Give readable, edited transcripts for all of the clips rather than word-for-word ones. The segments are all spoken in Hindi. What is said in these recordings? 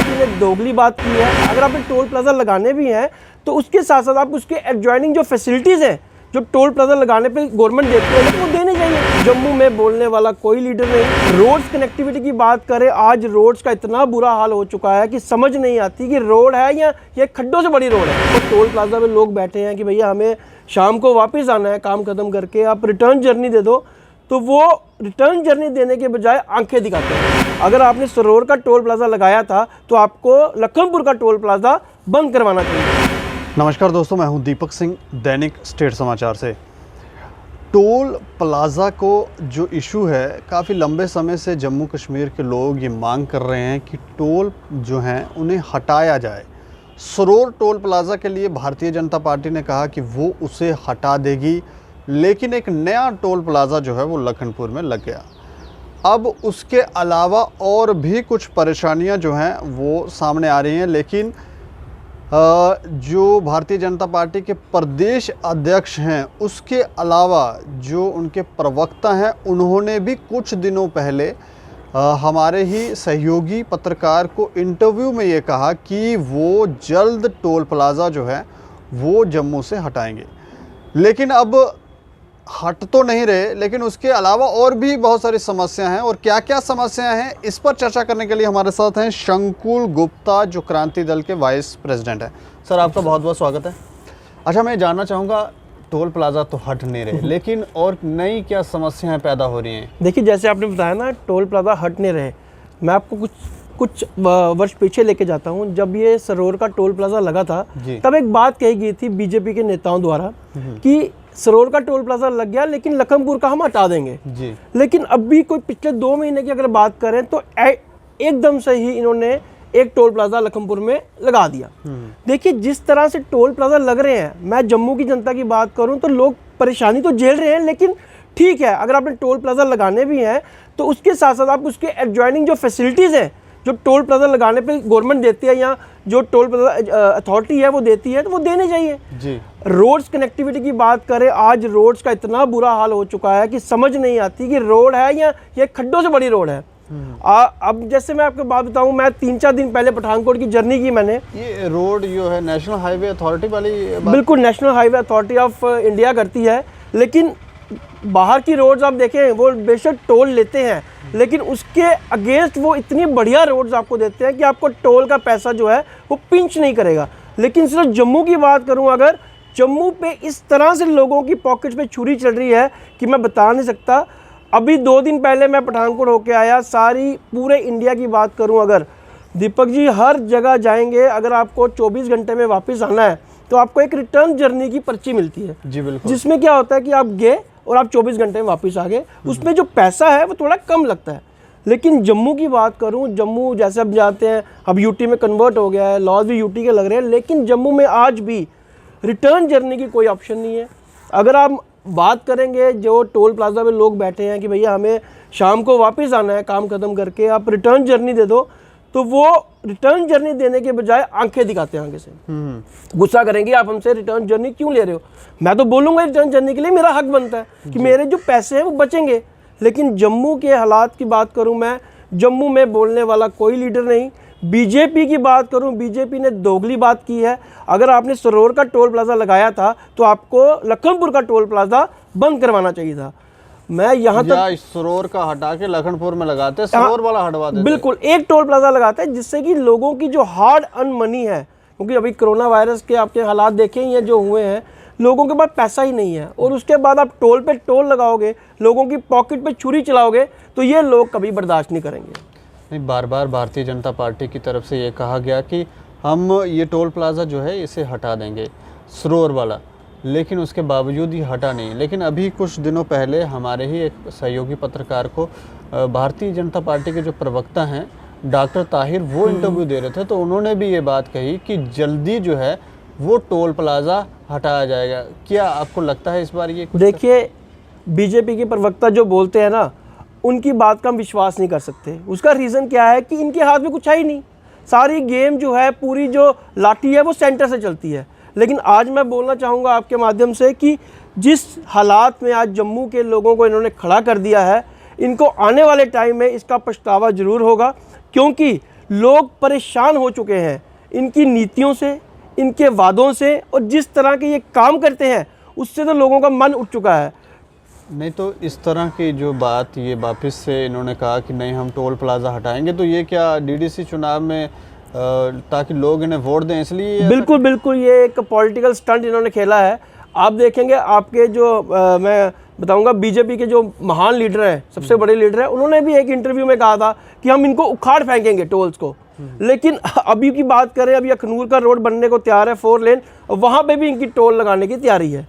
बीजेपी ने दोगली बात की है। अगर आपने टोल प्लाजा लगाने भी हैं तो उसके साथ साथ आप उसके एडजॉइनिंग जो फैसिलिटीज़ हैं जो टोल प्लाजा लगाने पे गवर्नमेंट देती है लेकिन वो देने चाहिए। जम्मू में बोलने वाला कोई लीडर नहीं। रोड्स कनेक्टिविटी की बात करें, आज रोड्स का इतना बुरा हाल हो चुका है कि समझ नहीं आती कि रोड है या ये खड्डों से बड़ी रोड है। तो टोल प्लाजा में लोग बैठे हैं कि भैया हमें शाम को वापस आना है काम खत्म करके, आप रिटर्न जर्नी दे दो, तो वो रिटर्न जर्नी देने के बजाय आंखें दिखाते हैं। अगर आपने सरोवर का टोल प्लाजा लगाया था तो आपको लखनपुर का टोल प्लाजा बंद करवाना चाहिए। नमस्कार दोस्तों, मैं हूं दीपक सिंह, दैनिक स्टेट समाचार से। टोल प्लाज़ा को जो इशू है, काफ़ी लंबे समय से जम्मू कश्मीर के लोग ये मांग कर रहे हैं कि टोल जो हैं उन्हें हटाया जाए। सरोवर टोल प्लाज़ा के लिए भारतीय जनता पार्टी ने कहा कि वो उसे हटा देगी, लेकिन एक नया टोल प्लाज़ा जो है वो लखनपुर में लग गया। अब उसके अलावा और भी कुछ परेशानियां जो हैं वो सामने आ रही हैं, लेकिन जो भारतीय जनता पार्टी के प्रदेश अध्यक्ष हैं उसके अलावा जो उनके प्रवक्ता हैं, उन्होंने भी कुछ दिनों पहले हमारे ही सहयोगी पत्रकार को इंटरव्यू में ये कहा कि वो जल्द टोल प्लाज़ा जो है वो जम्मू से हटाएंगे। लेकिन अब हट तो नहीं रहे, लेकिन उसके अलावा और भी बहुत सारी समस्याएं हैं। और क्या क्या समस्याएं हैं, इस पर चर्चा करने के लिए हमारे साथ हैं शंकुल गुप्ता, जो क्रांति दल के वाइस प्रेसिडेंट हैं। सर, आपका बहुत बहुत स्वागत है। अच्छा, मैं जानना चाहूँगा, टोल प्लाज़ा तो हट नहीं रहे, लेकिन और नई क्या समस्याएं पैदा हो रही हैं? देखिए, जैसे आपने बताया ना, टोल प्लाजा हट नहीं रहे। मैं आपको कुछ वर्ष पीछे लेके जाता हूँ। जब ये सरोवर का टोल प्लाजा लगा था तब एक बात कही गई थी बीजेपी के नेताओं द्वारा कि सरोवर का टोल प्लाजा लग गया लेकिन लखनपुर का हम हटा देंगे जी। लेकिन अभी कोई पिछले 2 महीने की अगर बात करें तो एकदम से ही इन्होंने एक टोल प्लाजा लखनपुर में लगा दिया। देखिए, जिस तरह से टोल प्लाजा लग रहे हैं, मैं जम्मू की जनता की बात करूं तो लोग परेशानी तो झेल रहे हैं, लेकिन ठीक है, अगर आपने टोल प्लाजा लगाने भी हैं तो उसके साथ साथ आप उसके एडजॉइनिंग जो फैसिलिटीज़ हैं जो टोल प्लाजा लगाने पे गवर्नमेंट देती है या जो टोल प्लाजा अथॉरिटी है वो देती है, तो वो देने चाहिए जी। रोड्स कनेक्टिविटी की बात करें, आज रोड्स का इतना बुरा हाल हो चुका है कि समझ नहीं आती कि रोड है या ये खड्डों से बड़ी रोड है। अब जैसे मैं आपको बात बताऊं, मैं 3-4 दिन पहले पठानकोट की जर्नी की मैंने। ये रोड जो है नेशनल हाईवे अथॉरिटी वाली? बिल्कुल, national highway authority of India करती है, लेकिन बाहर की रोड्स आप देखें वो बेशक टोल लेते हैं, लेकिन उसके अगेंस्ट वो इतनी बढ़िया रोड्स आपको देते हैं कि आपको टोल का पैसा जो है वो पिंच नहीं करेगा। लेकिन सिर्फ जम्मू की बात करूं, अगर जम्मू पे इस तरह से लोगों की पॉकेट्स पे छुरी चल रही है कि मैं बता नहीं सकता। अभी 2 दिन पहले मैं पठानकोट होके आया। सारी पूरे इंडिया की बात करूं, अगर दीपक जी हर जगह जाएंगे, अगर आपको 24 घंटे में वापस आना है तो आपको एक रिटर्न जर्नी की पर्ची मिलती है जी, बिल्कुल। जिसमें क्या होता है कि आप गए और आप 24 घंटे में वापस आ गए। उसमें जो पैसा है वो थोड़ा कम लगता है। लेकिन जम्मू की बात करूं, जम्मू जैसे अब जाते हैं, अब यूटी में कन्वर्ट हो गया है, लॉज भी यूटी के लग रहे हैं, लेकिन जम्मू में आज भी रिटर्न जर्नी की कोई ऑप्शन नहीं है। अगर आप बात करेंगे जो टोल प्लाजा में लोग बैठे हैं कि भैया हमें शाम को वापस आना है काम खत्म करके, आप रिटर्न जर्नी दे दो, तो वो रिटर्न जर्नी देने के बजाय आंखें दिखाते हैं आगे से। गुस्सा करेंगे, आप हमसे रिटर्न जर्नी क्यों ले रहे हो। मैं तो बोलूँगा रिटर्न जर्नी के लिए मेरा हक बनता है कि मेरे जो पैसे हैं वो बचेंगे। लेकिन जम्मू के हालात की बात करूं, मैं जम्मू में बोलने वाला कोई लीडर नहीं। बीजेपी की बात करूं, बीजेपी ने दोगली बात की है। अगर आपने सरोवर का टोल प्लाजा लगाया था तो आपको लखनपुर का टोल प्लाजा बंद करवाना चाहिए था। मैं यहाँ तक सरोवर का हटा के लखनपुर में लगाते हैं, सरोवर वाला हटवा देते। बिल्कुल, एक टोल प्लाजा लगाते हैं जिससे कि लोगों की जो हार्ड अर्न मनी है, क्योंकि अभी कोरोना वायरस के आपके हालात देखे ही हैं जो हुए हैं, लोगों के पास पैसा ही नहीं है, और उसके बाद आप टोल पे टोल लगाओगे, लोगों की पॉकेट पे छुरी चलाओगे, तो ये लोग कभी बर्दाश्त नहीं करेंगे। नहीं, बार बार भारतीय जनता पार्टी की तरफ से ये कहा गया कि हम ये टोल प्लाज़ा जो है इसे हटा देंगे, सरोवर वाला, लेकिन उसके बावजूद ही हटा नहीं। लेकिन अभी कुछ दिनों पहले हमारे ही एक सहयोगी पत्रकार को भारतीय जनता पार्टी के जो प्रवक्ता हैं डॉक्टर ताहिर, वो इंटरव्यू दे रहे थे, तो उन्होंने भी ये बात कही कि जल्दी जो है वो टोल प्लाज़ा हटाया जाएगा। क्या आपको लगता है इस बार ये? देखिए, बीजेपी के प्रवक्ता जो बोलते हैं ना, उनकी बात का हम विश्वास नहीं कर सकते। उसका रीज़न क्या है कि इनके हाथ में कुछ है ही नहीं। सारी गेम जो है, पूरी जो लाठी है वो सेंटर से चलती है। लेकिन आज मैं बोलना चाहूँगा आपके माध्यम से कि जिस हालात में आज जम्मू के लोगों को इन्होंने खड़ा कर दिया है, इनको आने वाले टाइम में इसका पछतावा ज़रूर होगा, क्योंकि लोग परेशान हो चुके हैं इनकी नीतियों से, इनके वादों से, और जिस तरह के ये काम करते हैं उससे तो लोगों का मन उठ चुका है। नहीं तो इस तरह की जो बात ये वापस से इन्होंने कहा कि नहीं हम टोल प्लाज़ा हटाएंगे, तो ये क्या डीडीसी चुनाव में ताकि लोग इन्हें वोट दें इसलिए ये बिल्कुल बिल्कुल, ये एक पॉलिटिकल स्टंट इन्होंने खेला है। आप देखेंगे आपके जो मैं बताऊंगा बीजेपी के जो महान लीडर हैं, सबसे बड़े लीडर हैं, उन्होंने भी एक इंटरव्यू में कहा था कि हम इनको उखाड़ फेंकेंगे टोल्स को। लेकिन अभी की बात करें, अभी अखनूर का रोड बनने को तैयार है 4 लेन, वहाँ पे भी इनकी टोल लगाने की तैयारी है।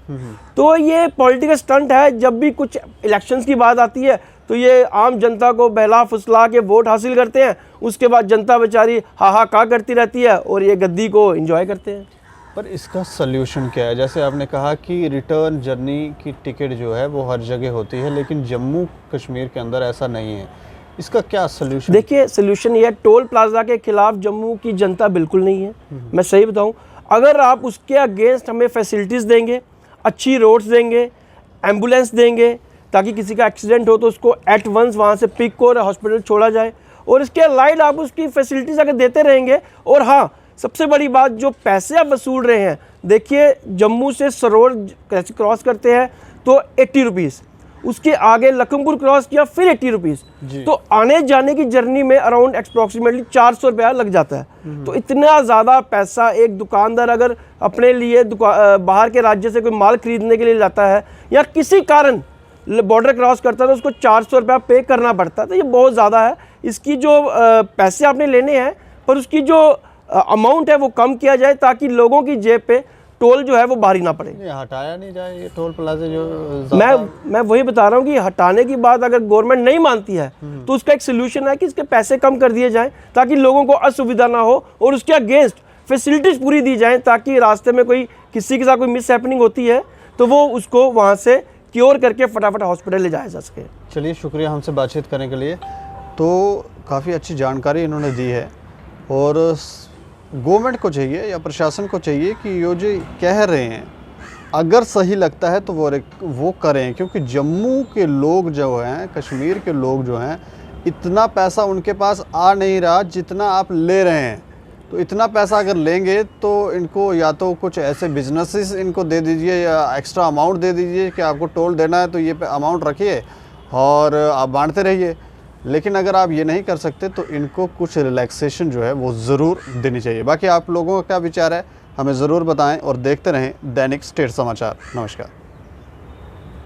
तो ये पॉलिटिकल स्टंट है। जब भी कुछ इलेक्शंस की बात आती है तो ये आम जनता को बहला फुसला के वोट हासिल करते हैं, उसके बाद जनता बेचारी हाहाकार करती रहती है और ये गद्दी को एंजॉय करते हैं। पर इसका सल्यूशन क्या है? जैसे आपने कहा कि रिटर्न जर्नी की टिकट जो है वो हर जगह होती है, लेकिन जम्मू कश्मीर के अंदर ऐसा नहीं है। इसका क्या सल्यूशन? देखिए, सल्यूशन ये है, टोल प्लाजा के खिलाफ जम्मू की जनता बिल्कुल नहीं है। मैं सही बताऊं, अगर आप उसके अगेंस्ट हमें फैसिलिटीज़ देंगे, अच्छी रोड्स देंगे, एम्बुलेंस देंगे, ताकि किसी का एक्सीडेंट हो तो उसको एट वंस वहाँ से पिक और हॉस्पिटल छोड़ा जाए, और इसके अलाइड आप उसकी फैसिलिटीज़ अगर देते रहेंगे। और हाँ, सबसे बड़ी बात, जो पैसे आप वसूल रहे हैं, देखिए जम्मू से सरोर कैसे क्रॉस करते हैं तो 80 रुपीज़, उसके आगे लखनपुर क्रॉस किया फिर 80 रुपीज़, तो आने जाने की जर्नी में अराउंड अप्रॉक्सीमेटली 400 रुपया लग जाता है। तो इतना ज़्यादा पैसा एक दुकानदार अगर अपने लिए बाहर के राज्य से कोई माल खरीदने के लिए जाता है या किसी कारण बॉर्डर क्रॉस करता है तो उसको 400 रुपया पे करना पड़ता है। तो ये बहुत ज़्यादा है। इसकी जो पैसे आपने लेने हैं, पर उसकी जो अमाउंट है वो कम किया जाए, ताकि लोगों की जेब पे टोल जो है वो भारी ना पड़े। ये हटाया नहीं जाए ये टोल प्लाजा जो मैं वही बता रहा हूँ कि हटाने की बात अगर गवर्नमेंट नहीं मानती है तो उसका एक सोल्यूशन है कि इसके पैसे कम कर दिए जाएं, ताकि लोगों को असुविधा ना हो, और उसके अगेंस्ट फैसिलिटीज़ पूरी दी जाएं, ताकि रास्ते में कोई किसी के साथ कोई मिस हैपनिंग होती है तो वो उसको वहाँ से क्योर करके फटाफट हॉस्पिटल ले जाया जा सके। चलिए, शुक्रिया हमसे बातचीत करने के लिए। तो काफ़ी अच्छी जानकारी इन्होंने दी है, और गवर्नमेंट को चाहिए या प्रशासन को चाहिए कि ये जो कह रहे हैं अगर सही लगता है तो वो करें, क्योंकि जम्मू के लोग जो हैं, कश्मीर के लोग जो हैं, इतना पैसा उनके पास आ नहीं रहा जितना आप ले रहे हैं। तो इतना पैसा अगर लेंगे तो इनको या तो कुछ ऐसे बिजनेसेस इनको दे दीजिए या एक्स्ट्रा अमाउंट दे दीजिए कि आपको टोल देना है तो ये अमाउंट रखिए और आप बांटते रहिए। लेकिन अगर आप ये नहीं कर सकते तो इनको कुछ रिलैक्सेशन जो है वो ज़रूर देनी चाहिए। बाकी आप लोगों का क्या विचार है हमें ज़रूर बताएं, और देखते रहें दैनिक स्टेट समाचार। नमस्कार।